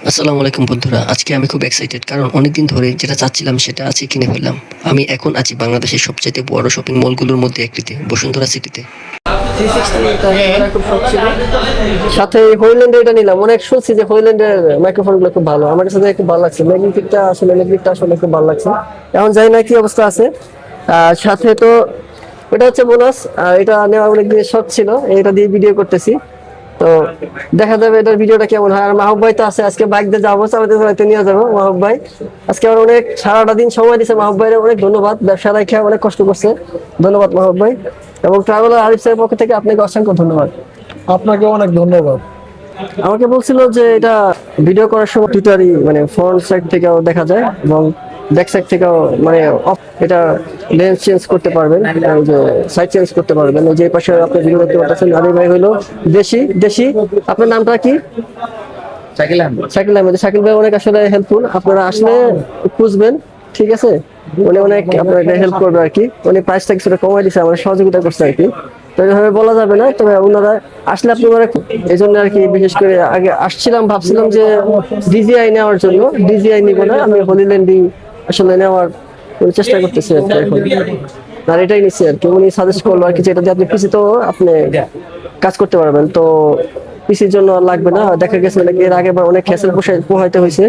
আসসালামু আলাইকুম বন্ধুরা, আজকে আমি খুব এক্সাইটেড কারণ অনেকদিন ধরে যেটা চাচ্ছিলাম সেটা আজকে কিনে ফেললাম। আমি এখন আছি বাংলাদেশের সবচেয়ে বড় শপিং মলগুলোর মধ্যে একটিতে, বসুন্ধরা সিটিতে। 360 টা ক্যামেরা খুব শখ ছিল। সাথে হোইল্যান্ডে এটা নিলাম, অনেক শুনছি যে হোইল্যান্ডের মাইক্রোফোনগুলো খুব ভালো। আমার কাছে খুব ভালো লাগছে, ম্যাগনেটিকটা আসলে খুব ভালো লাগছে। এখন জানি না কি অবস্থা আছে। আর সাথে তো এটা হচ্ছে বোনাস, আর এটা নেওয়ার অনেক দিনের শখ ছিল, এটা দিয়ে ভিডিও করতেছি। তো দেখা যাবে এটার ভিডিওটা কেমন হয়। আর মাহবুব ভাই তো আছে, আজকে বাইক দিয়ে যাবো, চালাতে নিয়ে যাবো মাহবুব ভাই। আজকে আমার অনেক সারাটা দিন সময় দিয়েছে মাহবুব ভাইয়ের, অনেক ধন্যবাদ। ব্যবসা রেখে অনেক কষ্ট করছে, ধন্যবাদ মাহবুব ভাই। এবং ট্রাভেলার আরিফ স্যারের পক্ষ থেকে আপনাকে অসংখ্য ধন্যবাদ। আপনাকে অনেক ধন্যবাদ। আমাকে বলছিল যে এটা ভিডিও করার সময় টুইটারই মানে ফ্রন্ট সাইড থেকেও দেখা যায় এবং ব্যাক সাইড থেকেও মানে এটা লেন্স চেঞ্জ করতে পারবেন, এই যে সাইড চেঞ্জ করতে পারবেন। এই যে পাশে আপনি ভিডিও দেখতে পাচ্ছেন, আলী ভাই হলো দেশি। আপনার নামটা কি? শাকিল আহমেদ। শাকিল ভাই অনেক আসলে হেল্পফুল, আপনারা আসলে খুঁজবেন, ঠিক আছে? উনি অনেক আপনাকে হেল্প করবে আর কি। উনি প্রাইসটা কিছুটা কমাই দিচ্ছে, আমার সহযোগিতা করছে আর কি। তো এইভাবে বলা যাবে না, তবে ওনারা আসলে আপনারা এই জন্য আর কি, বিশেষ করে আগে আসছিলাম ভাবছিলাম যে ডিজিআই নেওয়ার জন্য, ডিজিআই নিব না, আমি হোলিল্যান্ডই আসলে নেওয়ার চেষ্টা করতেছি আর কি এখন। আর এটাই নিচ্ছি আর কি, উনি সাজেস্ট করলো আর কি, যেটা দিয়ে আপনি পিসি তো আপনি কাজ করতে পারবেন। তো পিসির জন্য আর লাগবে না, দেখা গেছে এর আগে অনেক হ্যাসেল পোহাইতে হয়েছে।